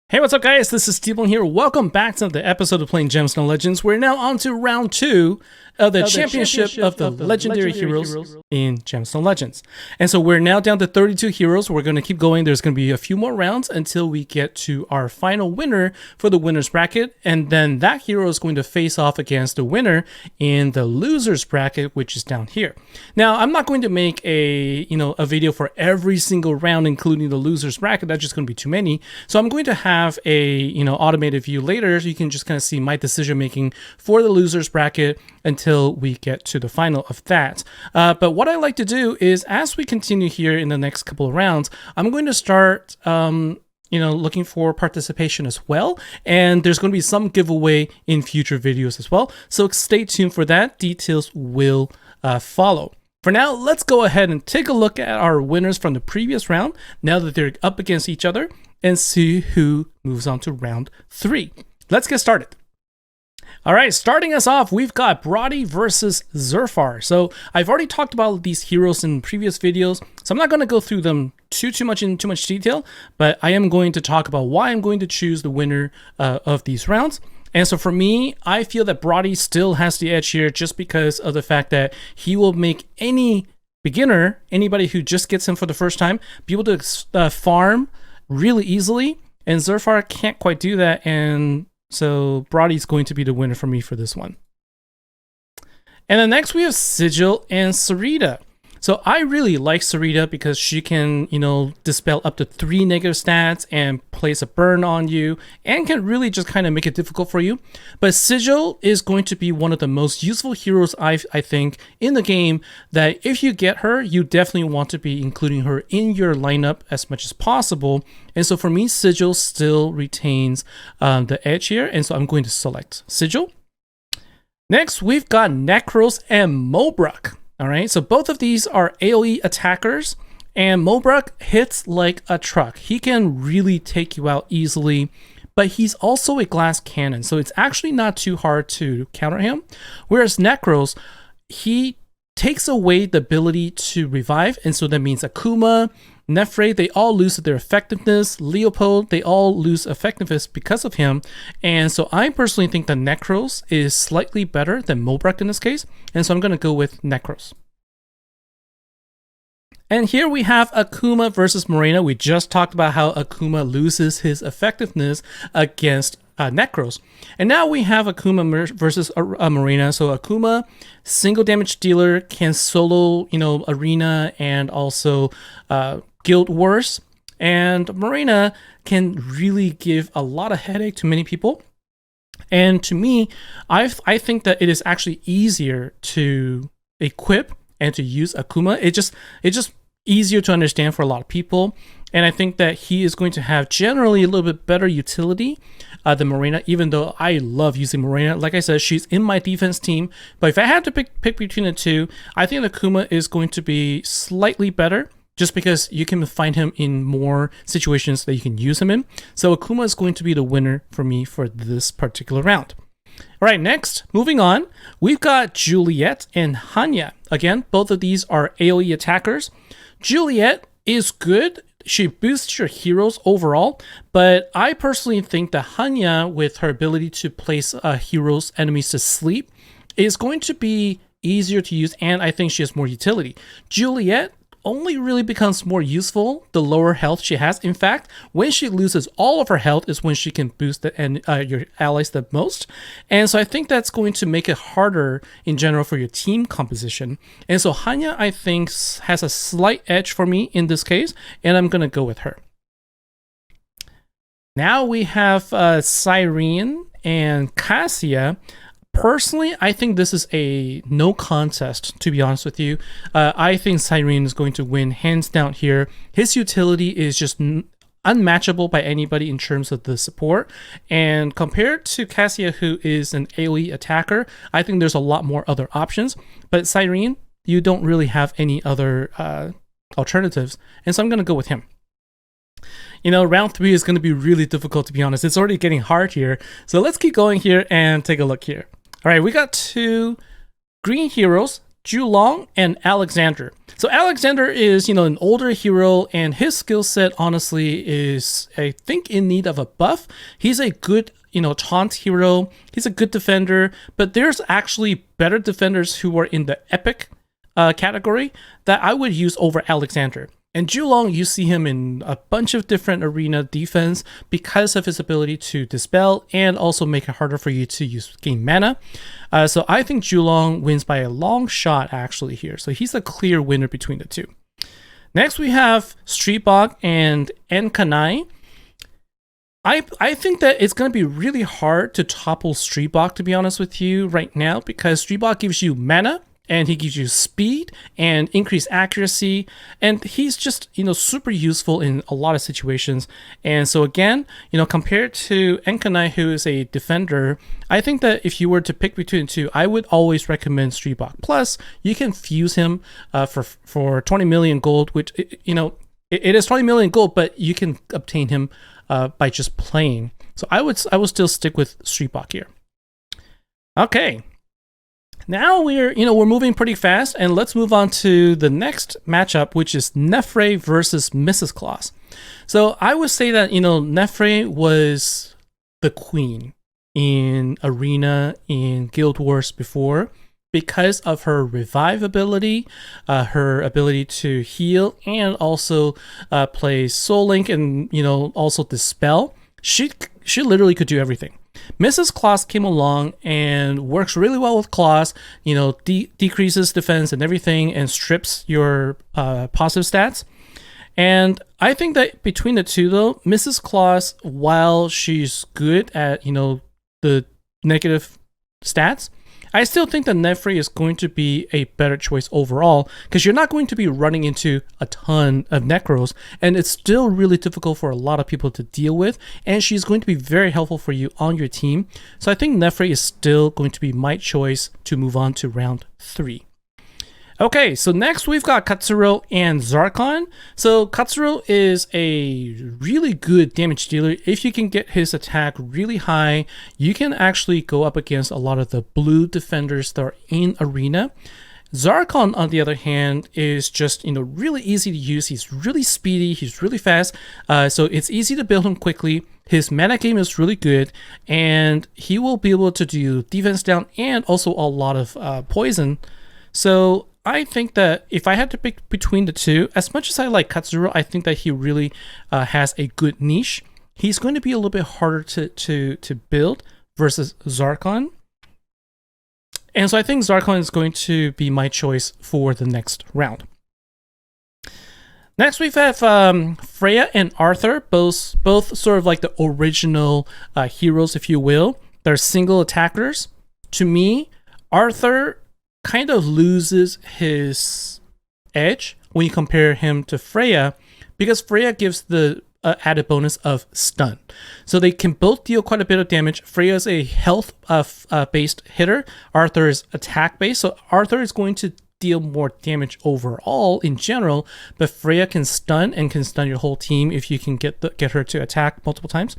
Hey, what's up guys? This is TBone here. Welcome back to the episode of Playing Gemstone Legends. We're now on to round 2 of the championship of the legendary heroes in Gemstone Legends. And so we're now down to 32 heroes. We're going to keep going. There's going to be a few more rounds until we get to our final winner for the winner's bracket. And then that hero is going to face off against the winner in the loser's bracket, which is down here. Now, I'm not going to make a video for every single round, including the loser's bracket. That's just going to be too many. So I'm going to have a automated view later, so you can just kind of see my decision making for the loser's bracket until we get to the final of that. But what I like to do is, as we continue here in the next couple of rounds, I'm going to start looking for participation as well, and there's going to be some giveaway in future videos as well, so stay tuned for that. Details will follow. For now, let's go ahead and take a look at our winners from the previous round now that they're up against each other, and see who moves on to round 3. Let's get started. All right, starting us off, we've got Brawdy versus Zerfar. So I've already talked about these heroes in previous videos, so I'm not going to go through them too much detail, but I am going to talk about why I'm going to choose the winner of these rounds. And so for me, I feel that Brawdy still has the edge here just because of the fact that he will make any beginner, anybody who just gets him for the first time, be able to farm really easily, and Zerfar can't quite do that, and so Brawdy's going to be the winner for me for this one. And then next we have Sigil and Sarida. So I really like Sarida because she can, dispel up to 3 negative stats and place a burn on you and can really just kind of make it difficult for you. But Sigil is going to be one of the most useful heroes I think in the game, that if you get her, you definitely want to be including her in your lineup as much as possible. And so for me, Sigil still retains the edge here, and so I'm going to select Sigil. Next, we've got Necros and Mobruk. All right, so both of these are AoE attackers, and Mobruk hits like a truck. He can really take you out easily, but he's also a glass cannon, so it's actually not too hard to counter him. Whereas Necros, he takes away the ability to revive, and so that means Akuma, Nefre, they all lose their effectiveness. Leopold, they all lose effectiveness because of him. And so I personally think that Necros is slightly better than Mobruk in this case. And so I'm going to go with Necros. And here we have Akuma versus Morena. We just talked about how Akuma loses his effectiveness against Necros. And now we have Akuma versus Morena. So Akuma, single damage dealer, can solo, arena and also Guild Wars. And Morena can really give a lot of headache to many people. And to me, I think that it is actually easier to equip and to use Akuma. It's just easier to understand for a lot of people. And I think that he is going to have generally a little bit better utility than Morena, even though I love using Morena. Like I said, she's in my defense team. But if I had to pick between the two, I think Akuma is going to be slightly better, just because you can find him in more situations that you can use him in. So Akuma is going to be the winner for me for this particular round. All right, next, moving on, we've got Juliet and Hannya. Again, both of these are AoE attackers. Juliet is good. She boosts your heroes overall, but I personally think that Hannya, with her ability to place heroes' enemies to sleep, is going to be easier to use, and I think she has more utility. Juliet only really becomes more useful the lower health she has. In fact, when she loses all of her health is when she can boost your allies the most. And so I think that's going to make it harder in general for your team composition. And so Hannya, I think, has a slight edge for me in this case, and I'm going to go with her. Now we have Dsyraeen and Cassia. Personally, I think this is a no contest, to be honest with you. I think Dsyraeen is going to win hands down here. His utility is just unmatchable by anybody in terms of the support. And compared to Cassia, who is an AoE attacker, I think there's a lot more other options. But Dsyraeen, you don't really have any other alternatives. And so I'm going to go with him. Round 3 is going to be really difficult, to be honest. It's already getting hard here. So let's keep going here and take a look here. All right, we got 2 green heroes, Julong and Alexander. So Alexander is, an older hero, and his skill set, honestly, is, I think, in need of a buff. He's a good, taunt hero. He's a good defender, but there's actually better defenders who are in the epic category that I would use over Alexander. And Julong, you see him in a bunch of different arena defense because of his ability to dispel and also make it harder for you to gain mana. So I think Julong wins by a long shot actually here. So he's a clear winner between the two. Next we have Stribog and Enkanai. I think that it's going to be really hard to topple Stribog, to be honest with you, right now, because Stribog gives you mana, and he gives you speed and increased accuracy, and he's just, super useful in a lot of situations. And so again, compared to Enkanai, who is a defender, I think that if you were to pick between the two, I would always recommend Stribog. Plus, you can fuse him for 20 million gold, which, it is 20 million gold, but you can obtain him by just playing. So I would still stick with Stribog here. Okay. Now we're moving pretty fast, and let's move on to the next matchup, which is Nefre versus Mrs. Claus. So I would say that, Nefre was the queen in Arena in Guild Wars before because of her revive ability, her ability to heal, and also play Soul Link and, also dispel. She literally could do everything. Mrs. Claus came along and works really well with Claus, decreases defense and everything and strips your positive stats. And I think that between the two, though, Mrs. Claus, while she's good at, the negative stats, I still think that Nefre is going to be a better choice overall, because you're not going to be running into a ton of Necros, and it's still really difficult for a lot of people to deal with, and she's going to be very helpful for you on your team. So I think Nefre is still going to be my choice to move on to round 3. Okay, so next we've got Katsuro and Zarkon. So Katsuro is a really good damage dealer. If you can get his attack really high, you can actually go up against a lot of the blue defenders that are in Arena. Zarkon, on the other hand, is just, really easy to use. He's really speedy, he's really fast, so it's easy to build him quickly. His mana game is really good, and he will be able to do defense down and also a lot of poison. So I think that if I had to pick between the two, as much as I like Katsuro, I think that he really has a good niche. He's going to be a little bit harder to build versus Zarkon. And so I think Zarkon is going to be my choice for the next round. Next we have Freya and Arthur, both sort of like the original heroes, if you will. They're single attackers. To me, Arthur kind of loses his edge when you compare him to Freya, because Freya gives the added bonus of stun. So they can both deal quite a bit of damage. Freya is a health based hitter. Arthur is attack based. So Arthur is going to deal more damage overall in general, but Freya can stun and can stun your whole team if you can get her to attack multiple times.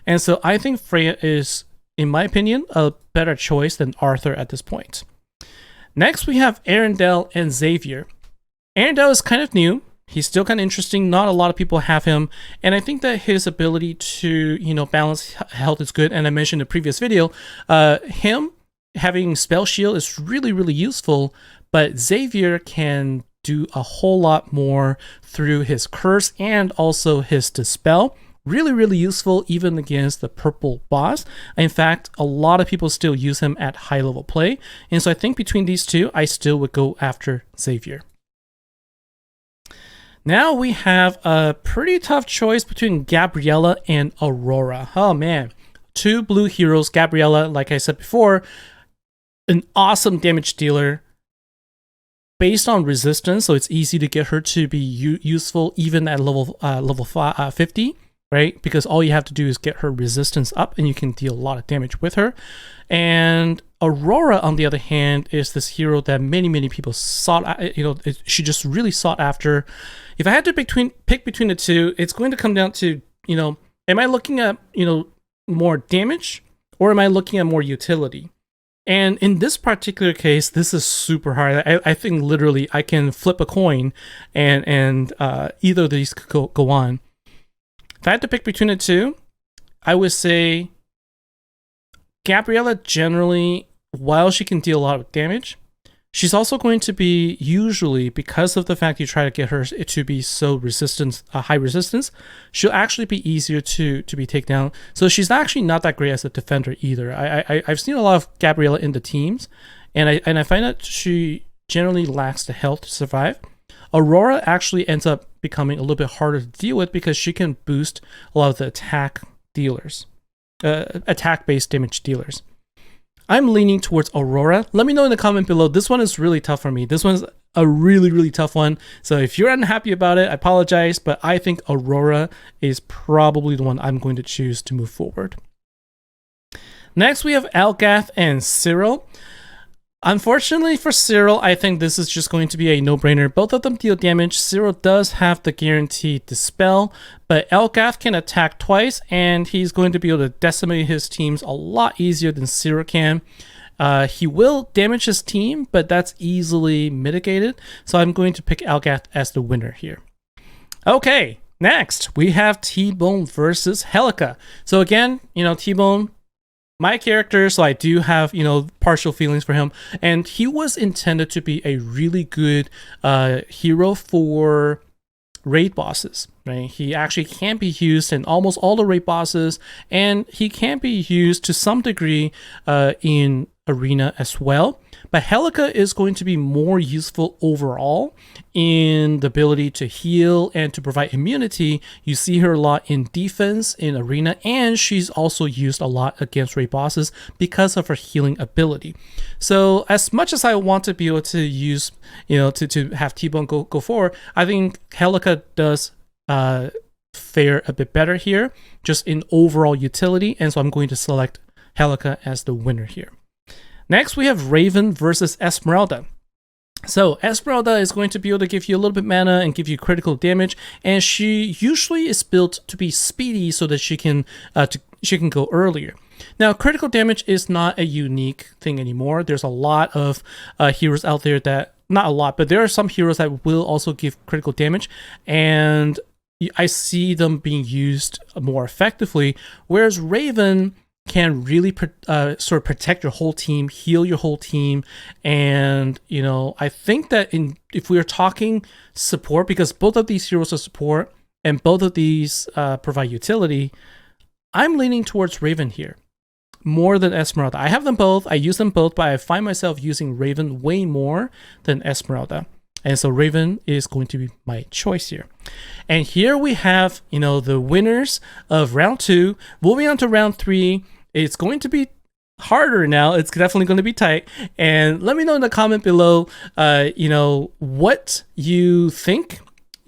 And so I think Freya is, in my opinion, a better choice than Arthur at this point. Next, we have Erendel and Xavier. Erendel is kind of new. He's still kind of interesting. Not a lot of people have him. And I think that his ability to, balance health is good. And I mentioned in the previous video, him having Spell Shield is really, really useful. But Xavier can do a whole lot more through his Curse and also his Dispel. Really, really useful even against the purple boss. In fact, a lot of people still use him at high level play. And so I think between these two, I still would go after Xavier. Now we have a pretty tough choice between Gabriella and Aurora. Oh man, two blue heroes. Gabriella, like I said before, an awesome damage dealer based on resistance. So it's easy to get her to be useful even at level 50. Right? Because all you have to do is get her resistance up and you can deal a lot of damage with her. And Aurora, on the other hand, is this hero that many people sought, she just really sought after. If I had to pick between the two, it's going to come down to, am I looking at, more damage or am I looking at more utility? And in this particular case, this is super hard. I think literally I can flip a coin and either of these could go on. If I had to pick between the two, I would say Gabriella generally, while she can deal a lot of damage, she's also going to be usually, because of the fact you try to get her to be so resistant, high resistance, she'll actually be easier to be taken down. So she's actually not that great as a defender either. I've seen a lot of Gabriella in the teams, and I find that she generally lacks the health to survive. Aurora actually ends up becoming a little bit harder to deal with because she can boost a lot of the attack dealers, attack-based damage dealers. I'm leaning towards Aurora. Let me know in the comment below. This one is really tough for me. This one's a really, really tough one. So if you're unhappy about it, I apologize, but I think Aurora is probably the one I'm going to choose to move forward. Next, we have Elgath and Cyril. Unfortunately for Cyril, I think this is just going to be a no-brainer. Both of them deal damage. Cyril does have the guaranteed Dispel, but Elgath can attack twice, and he's going to be able to decimate his teams a lot easier than Cyril can. He will damage his team, but that's easily mitigated, so I'm going to pick Elgath as the winner here. Okay, next, we have TBone versus Helika. So again, TBone, my character, so I do have, partial feelings for him. And he was intended to be a really good hero for raid bosses, right? He actually can be used in almost all the raid bosses, and he can be used to some degree in arena as well. But Helika is going to be more useful overall in the ability to heal and to provide immunity. You see her a lot in defense, in arena, and she's also used a lot against raid bosses because of her healing ability. So as much as I want to be able to use, to have TBone go forward, I think Helika does fare a bit better here, just in overall utility, and so I'm going to select Helika as the winner here. Next, we have Raven versus Esmeralda. So Esmeralda is going to be able to give you a little bit mana and give you critical damage, and she usually is built to be speedy so that she can go earlier. Now, critical damage is not a unique thing anymore. There's a lot of heroes out there that, not a lot, but there are some heroes that will also give critical damage, and I see them being used more effectively, whereas Raven can really sort of protect your whole team, heal your whole team, and I think that if we are talking support, because both of these heroes are support and both of these provide utility, I'm leaning towards Raven here more than Esmeralda. I have them both, I use them both, but I find myself using Raven way more than Esmeralda, and so Raven is going to be my choice here. And here we have the winners of round 2. Moving on to round 3. It's going to be harder now. It's definitely going to be tight. And let me know in the comment below, what you think,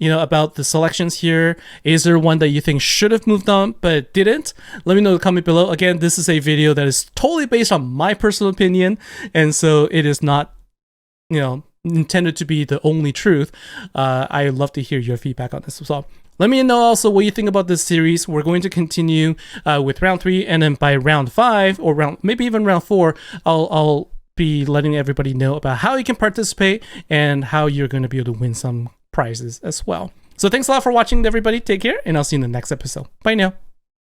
about the selections here. Is there one that you think should have moved on but didn't? Let me know in the comment below. Again, this is a video that is totally based on my personal opinion, and so it is not, intended to be the only truth. I love to hear your feedback on this as well. Let me know also what you think about this series. We're going to continue with round 3, and then by round 5 or maybe even round 4, I'll be letting everybody know about how you can participate and how you're going to be able to win some prizes as well. So thanks a lot for watching, everybody. Take care, and I'll see you in the next episode. Bye now.